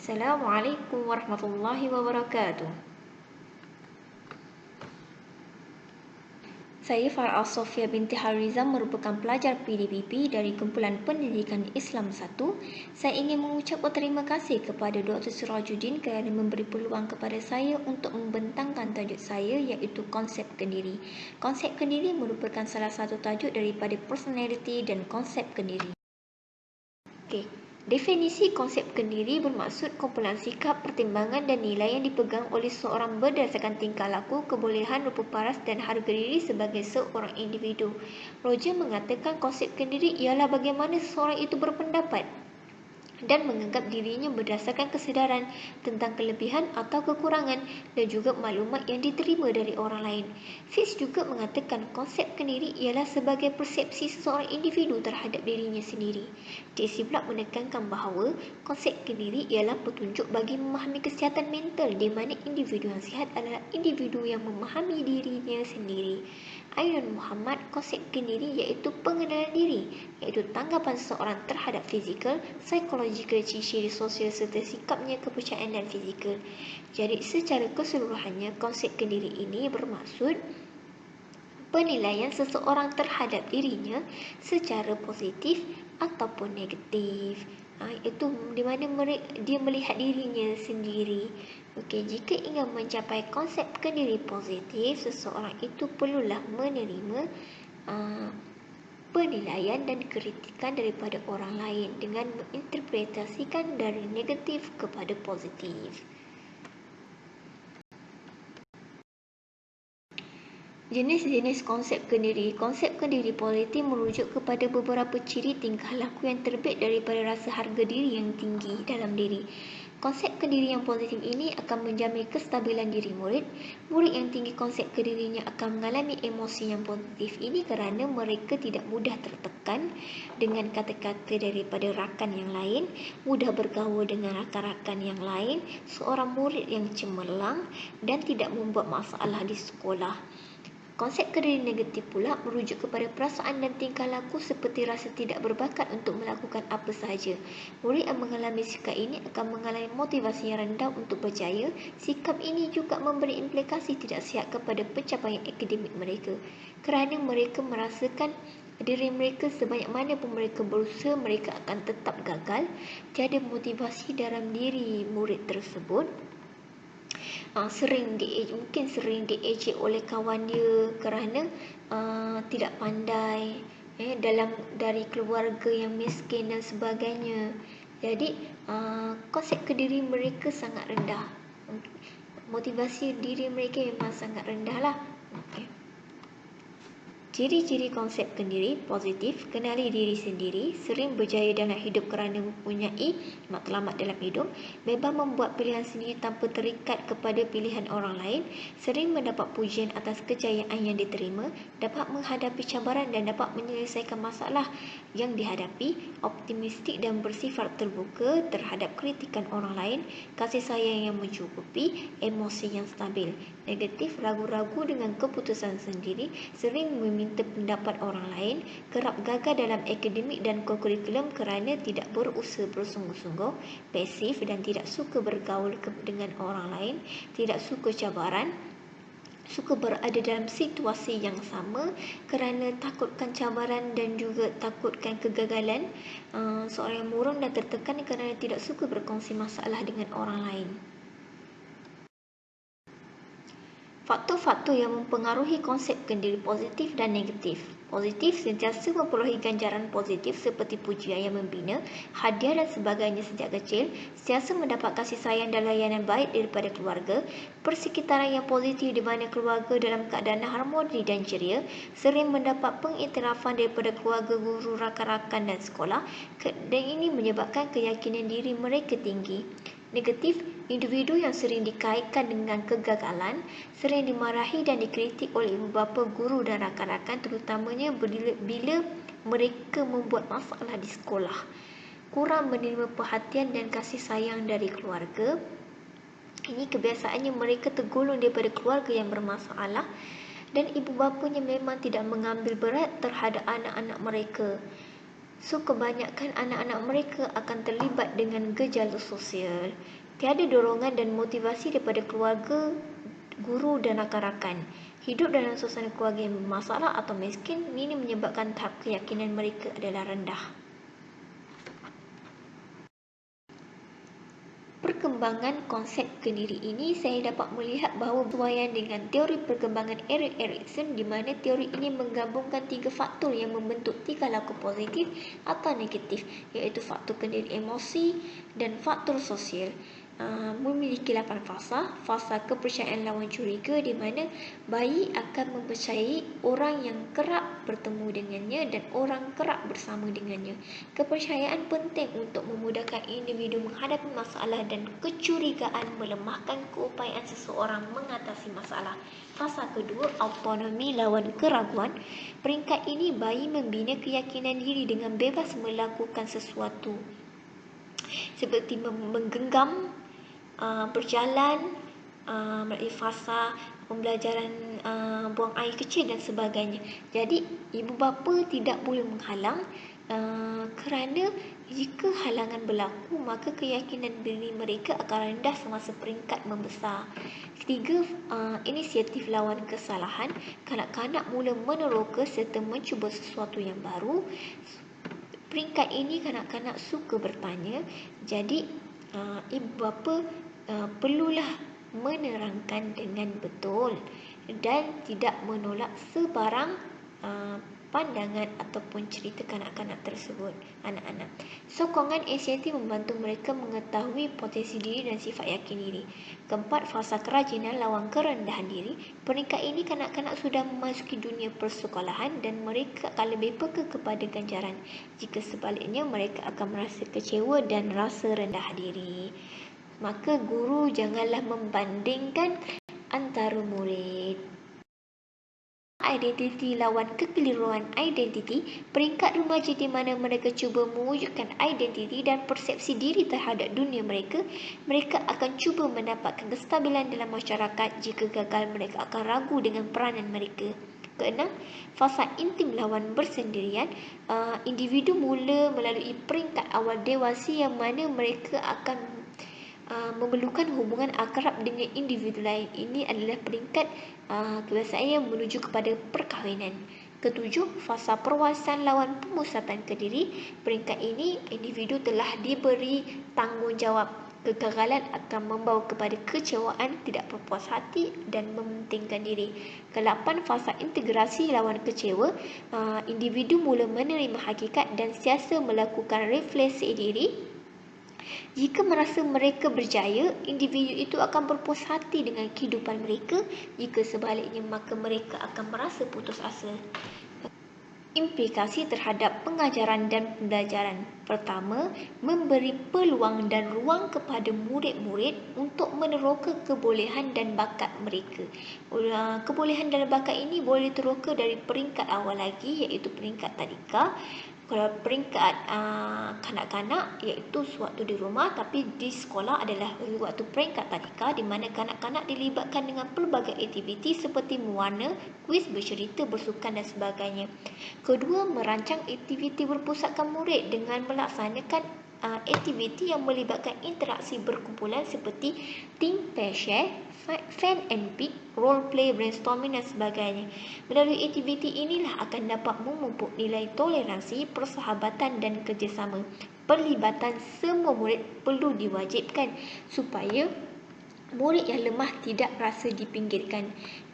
Assalamualaikum warahmatullahi wabarakatuh. Saya Farah Sofia binti Harizam merupakan pelajar PDPP dari Kumpulan Pendidikan Islam 1. Saya ingin mengucapkan terima kasih kepada Dr. Sirajuddin kerana memberi peluang kepada saya untuk membentangkan tajuk saya iaitu konsep kendiri. Konsep kendiri merupakan salah satu tajuk daripada personality dan konsep kendiri. Okey. Definisi konsep kendiri bermaksud kumpulan sikap, pertimbangan dan nilai yang dipegang oleh seorang berdasarkan tingkah laku, kebolehan, rupa paras dan harga diri sebagai seorang individu. Roger mengatakan konsep kendiri ialah bagaimana seseorang itu berpendapat dan menganggap dirinya berdasarkan kesedaran tentang kelebihan atau kekurangan dan juga maklumat yang diterima dari orang lain. Fitz juga mengatakan konsep kendiri ialah sebagai persepsi seseorang individu terhadap dirinya sendiri. Dixie pula menekankan bahawa konsep kendiri ialah petunjuk bagi memahami kesihatan mental di mana individu yang sihat adalah individu yang memahami dirinya sendiri. Aidan Muhammad, konsep kendiri iaitu pengenalan diri, iaitu tanggapan seseorang terhadap fizikal, psikologikal, ciri-ciri sosial serta sikapnya, kepercayaan dan fizikal. Jadi secara keseluruhannya konsep kendiri ini bermaksud penilaian seseorang terhadap dirinya secara positif ataupun negatif. Itu di mana dia melihat dirinya sendiri. Okey, jika ingin mencapai konsep kendiri positif, seseorang itu perlulah menerima penilaian dan kritikan daripada orang lain dengan menginterpretasikan dari negatif kepada positif. Jenis-jenis konsep kendiri. Konsep kendiri positif merujuk kepada beberapa ciri tingkah laku yang terbit daripada rasa harga diri yang tinggi dalam diri. Konsep kendiri yang positif ini akan menjamin kestabilan diri murid. Murid yang tinggi konsep kendirinya akan mengalami emosi yang positif ini kerana mereka tidak mudah tertekan dengan kata-kata daripada rakan yang lain, mudah bergaul dengan rakan-rakan yang lain, seorang murid yang cemerlang dan tidak membuat masalah di sekolah. Konsep kendiri negatif pula merujuk kepada perasaan dan tingkah laku seperti rasa tidak berbakat untuk melakukan apa sahaja. Murid yang mengalami sikap ini akan mengalami motivasi yang rendah untuk berjaya. Sikap ini juga memberi implikasi tidak sihat kepada pencapaian akademik mereka. Kerana mereka merasakan diri mereka sebanyak mana pun mereka berusaha, mereka akan tetap gagal. Tiada motivasi dalam diri murid tersebut. Mungkin sering diejek oleh kawan dia kerana tidak pandai dari keluarga yang miskin dan sebagainya. Jadi konsep kendiri mereka sangat rendah. Motivasi diri mereka memang sangat rendah lah. Ciri-ciri konsep kendiri positif: kenali diri sendiri, sering berjaya dalam hidup kerana mempunyai matlamat dalam hidup, bebas membuat pilihan sendiri tanpa terikat kepada pilihan orang lain, sering mendapat pujian atas kejayaan yang diterima, dapat menghadapi cabaran dan dapat menyelesaikan masalah yang dihadapi, optimistik dan bersifat terbuka terhadap kritikan orang lain, kasih sayang yang mencukupi, emosi yang stabil. Negatif, ragu-ragu dengan keputusan sendiri, sering meminta pendapat orang lain, kerap gagal dalam akademik dan kurikulum kerana tidak berusaha bersungguh-sungguh, pasif dan tidak suka bergaul dengan orang lain, tidak suka cabaran, suka berada dalam situasi yang sama kerana takutkan cabaran dan juga takutkan kegagalan. Seorang yang murung dan tertekan kerana tidak suka berkongsi masalah dengan orang lain. Faktor-faktor yang mempengaruhi konsep kendiri positif dan negatif. Positif, sentiasa memperolehi ganjaran positif seperti pujian yang membina, hadiah dan sebagainya sejak kecil, sentiasa mendapat kasih sayang dan layanan baik daripada keluarga, persekitaran yang positif di mana keluarga dalam keadaan harmoni dan ceria, sering mendapat pengiktirafan daripada keluarga, guru, rakan-rakan dan sekolah, dan ini menyebabkan keyakinan diri mereka tinggi. Negatif, individu yang sering dikaitkan dengan kegagalan, sering dimarahi dan dikritik oleh ibu bapa, guru dan rakan-rakan, terutamanya bila mereka membuat masalah di sekolah. Kurang menerima perhatian dan kasih sayang dari keluarga. Ini kebiasaannya mereka tergolong daripada keluarga yang bermasalah dan ibu bapanya memang tidak mengambil berat terhadap anak-anak mereka. So, kebanyakan anak-anak mereka akan terlibat dengan gejala sosial. Tiada dorongan dan motivasi daripada keluarga, guru dan rakan-rakan. Hidup dalam suasana keluarga yang bermasalah atau miskin, ini menyebabkan tahap keyakinan mereka adalah rendah. Perkembangan konsep kendiri ini, saya dapat melihat bahawa bersesuaian dengan teori perkembangan Erik Erikson, di mana teori ini menggabungkan 3 faktor yang membentuk 3 laku positif atau negatif, iaitu faktor kendiri emosi dan faktor sosial. Memiliki 8 fasa. Fasa kepercayaan lawan curiga, di mana bayi akan mempercayai orang yang kerap bertemu dengannya dan orang kerap bersama dengannya. Kepercayaan penting untuk memudahkan individu menghadapi masalah dan kecurigaan melemahkan keupayaan seseorang mengatasi masalah. Fasa kedua, autonomi lawan keraguan. Peringkat ini, bayi membina keyakinan diri dengan bebas melakukan sesuatu seperti menggenggam, berjalan, fasa pembelajaran buang air kecil dan sebagainya. Jadi, ibu bapa tidak boleh menghalang, kerana jika halangan berlaku, maka keyakinan diri mereka akan rendah semasa peringkat membesar. Ketiga, inisiatif lawan kesalahan. Kanak-kanak mula meneroka serta mencuba sesuatu yang baru. Peringkat ini kanak-kanak suka bertanya. Jadi, ibu bapa perlulah menerangkan dengan betul dan tidak menolak sebarang pandangan ataupun cerita kanak-kanak tersebut, anak-anak. Sokongan inisiatif membantu mereka mengetahui potensi diri dan sifat yakin diri. Keempat, fasa kerajinan lawan kerendahan diri. Peringkat ini kanak-kanak sudah memasuki dunia persekolahan dan mereka akan lebih peka kepada ganjaran. Jika sebaliknya, mereka akan merasa kecewa dan rasa rendah diri. Maka guru janganlah membandingkan antara murid. Identiti lawan kekeliruan identiti. Peringkat remaja di mana mereka cuba mewujudkan identiti dan persepsi diri terhadap dunia mereka. Mereka akan cuba mendapatkan kestabilan dalam masyarakat. Jika gagal, mereka akan ragu dengan peranan mereka. Keenam, fasa intim lawan bersendirian. Individu mula melalui peringkat awal dewasa yang mana mereka akan memerlukan hubungan akrab dengan individu lain. Ini adalah peringkat kebiasaan yang menuju kepada perkahwinan. Ketujuh, fasa perwasan lawan pemusatan ke diri. Peringkat ini, individu telah diberi tanggungjawab. Kegagalan akan membawa kepada kecewaan, tidak berpuas hati dan mementingkan diri. Kelapan, fasa integrasi lawan kecewa. Individu mula menerima hakikat dan siasa melakukan refleksi diri. Jika merasa mereka berjaya, individu itu akan berpuas hati dengan kehidupan mereka. Jika sebaliknya, maka mereka akan merasa putus asa. Implikasi terhadap pengajaran dan pembelajaran. Pertama, memberi peluang dan ruang kepada murid-murid untuk meneroka kebolehan dan bakat mereka. Kebolehan dan bakat ini boleh teroka dari peringkat awal lagi, iaitu peringkat tadika. Kalau peringkat kanak-kanak, iaitu sewaktu di rumah, tapi di sekolah adalah waktu peringkat tadika, di mana kanak-kanak dilibatkan dengan pelbagai aktiviti seperti mewarna, kuis, bercerita, bersukan dan sebagainya. Kedua, merancang aktiviti berpusatkan murid dengan melaksanakan aktiviti yang melibatkan interaksi berkumpulan seperti think, pair, share, fan and pick, role play, brainstorming dan sebagainya. Melalui aktiviti inilah akan dapat memupuk nilai toleransi, persahabatan dan kerjasama. Perlibatan semua murid perlu diwajibkan supaya murid yang lemah tidak rasa dipinggirkan.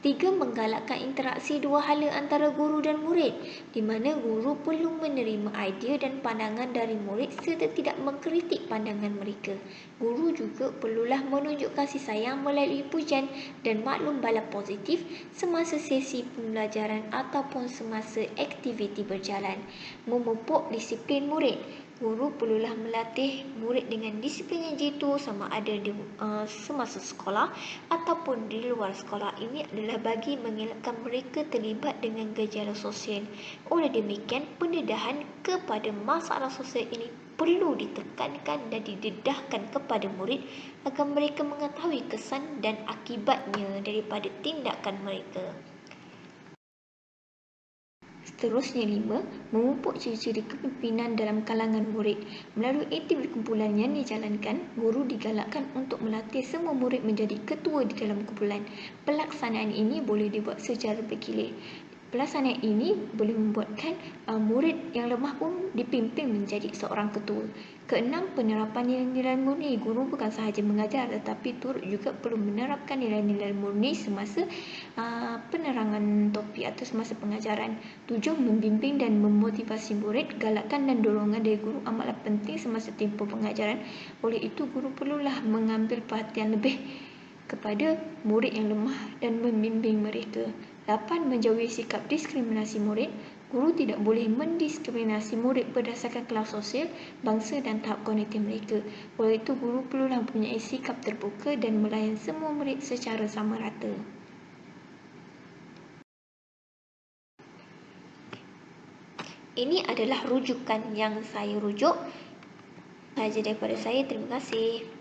Tiga, menggalakkan interaksi dua hala antara guru dan murid, di mana guru perlu menerima idea dan pandangan dari murid serta tidak mengkritik pandangan mereka. Guru juga perlulah menunjuk kasih sayang melalui pujian dan maklum bala positif semasa sesi pembelajaran ataupun semasa aktiviti berjalan. Memupuk disiplin murid. Guru perlulah melatih murid dengan disiplin yang jitu, sama ada di semasa sekolah ataupun di luar sekolah. Ini adalah bagi mengelakkan mereka terlibat dengan gejala sosial. Oleh demikian, pendedahan kepada masalah sosial ini perlu ditekankan dan didedahkan kepada murid agar mereka mengetahui kesan dan akibatnya daripada tindakan mereka. Seterusnya 5. Memupuk ciri-ciri kepimpinan dalam kalangan murid. Melalui aktiviti kumpulan yang dijalankan, guru digalakkan untuk melatih semua murid menjadi ketua di dalam kumpulan. Pelaksanaan ini boleh dibuat secara bergilir. Pelaksanaan ini boleh membuatkan murid yang lemah pun dipimpin menjadi seorang ketua. Keenam, penerapan nilai-nilai murni. Guru bukan sahaja mengajar tetapi turut juga perlu menerapkan nilai-nilai murni semasa penerangan topik atau semasa pengajaran. 7. Membimbing dan memotivasi murid. Galakan dan dorongan dari guru amatlah penting semasa tempoh pengajaran. Oleh itu, guru perlulah mengambil perhatian lebih kepada murid yang lemah dan membimbing mereka. 8. Menjauhi sikap diskriminasi murid. Guru tidak boleh mendiskriminasi murid berdasarkan kelas sosial, bangsa dan tahap kognitif mereka. Oleh itu, guru perlulah mempunyai sikap terbuka dan melayan semua murid secara sama rata. Ini adalah rujukan yang saya rujuk. Sahaja daripada saya. Terima kasih.